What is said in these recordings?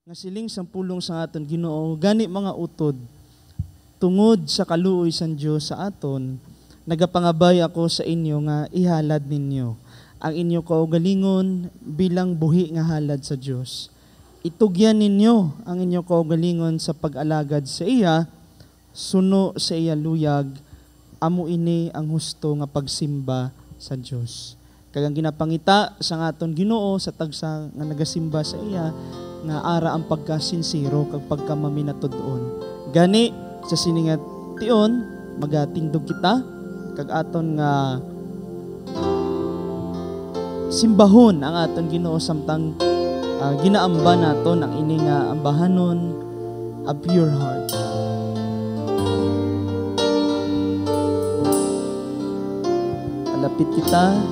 nga siling sang pulong sa aton Ginoo, gani mga utod, tungod sa kaluoy sang Dios sa aton, nagapangabay ako sa inyo nga ihalad ninyo ang inyo kaugalingon bilang buhi nga halad sa Dios. Itugyan ninyo ang inyo kaugalingon sa pag-alagad sa iya, suno sa iya luyag, amo ini ang husto nga pagsimba sa Dios. Kagang ginapangita sa aton Ginoo sa tagsa nga nagasimba sa iya, nga ara ang pagkasinsiro kag pagkamaminatudon. Gani sa siningat tion magatindog kita kag aton nga simbahon ang aton Ginoo samtang ginaamba naton ang ini nga ambahanon a pure heart. Alapit kita,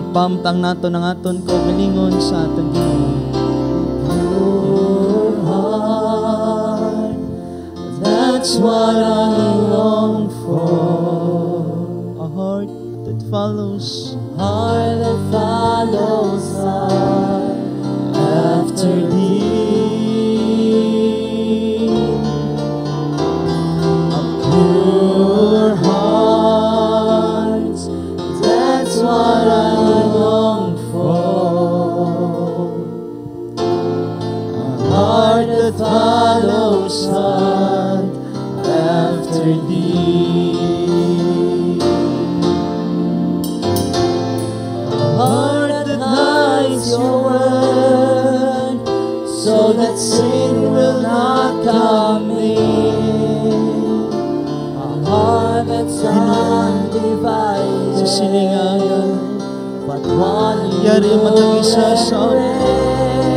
ipamtang naton ang aton kaugalingon sa aton Ginoo. That's what I long for. A heart that follows, A heart that follows after thee. A pure heart, that's what I long for. A heart that follows after thee. A heart that hides your word, so that sin will not come in. A heart that's undivided, sa siningan, but one yari ang matag-isa sa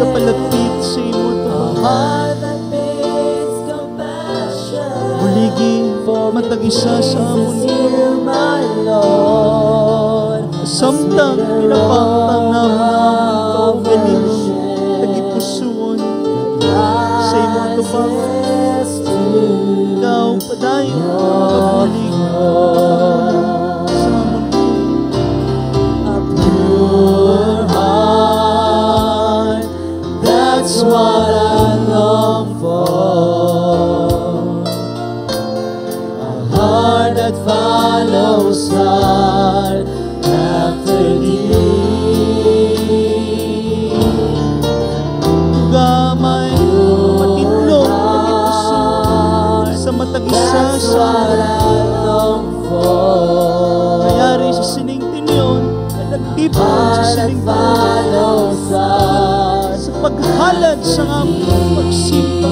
kapalapit sa imo a to. heart that beats compassion. Buligi, matag-isa sa amon You, my Lord, samtang pinapangtang naman kaugalingon, tagipusuon sa imo tubang. Ikaw padayon makabulig sa amon a pure heart, that's what I long for. A heart that follows hard after thee. gamay, matindog, tagipusuon sa matag-isa That's sa what I long for. kayari sa sining tinyon, na nagtipon sa Heart that sining follows hard sa paghalad sa among pagsimba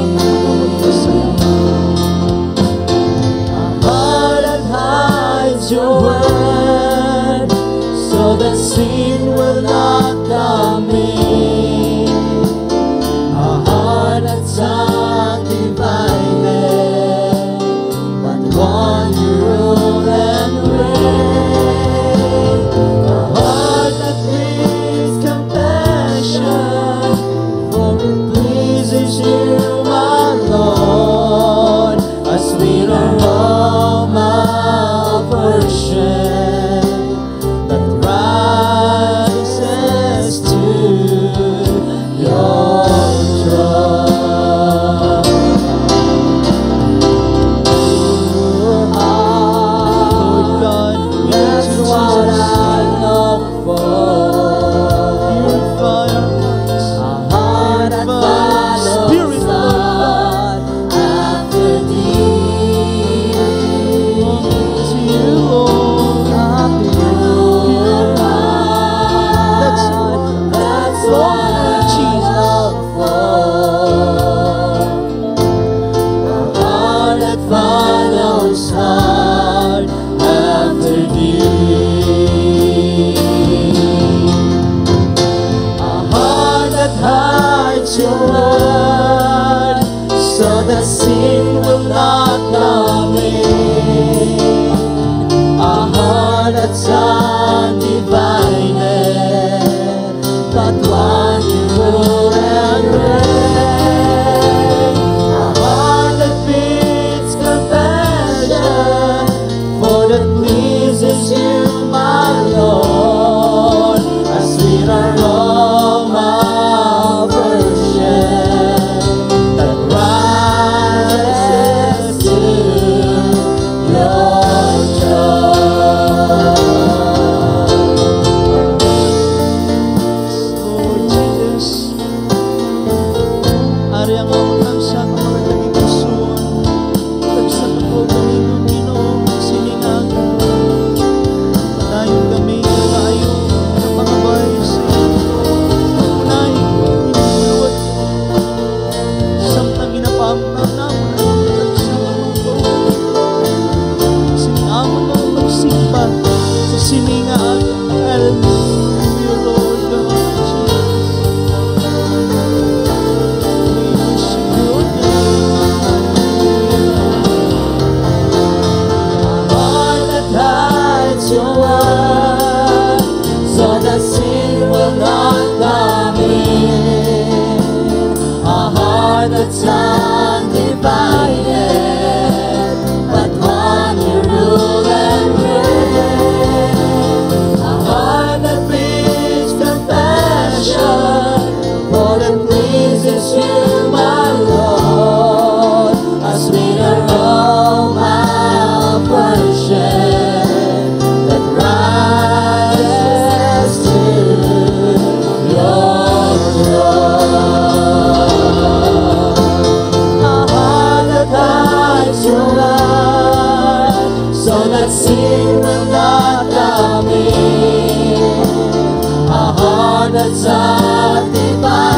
a heart that hides your word, so that sin will not come in. A heart that's undivided, but one you rule and reign. A heart that feels compassion, for it pleases you, my Lord, a sweet aroma of worship that rises to your throne. Pure Lord heart, God, we that's praise you, what Jesus. I long for. Purify our hearts. A heart that follows Spirit, Lord. after thee. To you, Lord. A pure heart, That's that's Lord, what I Jesus. long for. A heart that follows hard after thee. A heart that hides your word, so that sin will not come in. A heart that's undivided, but one you rule and reign. A heart that beats compassion, for that pleases you, my Lord, a sweet aroma of worship matibay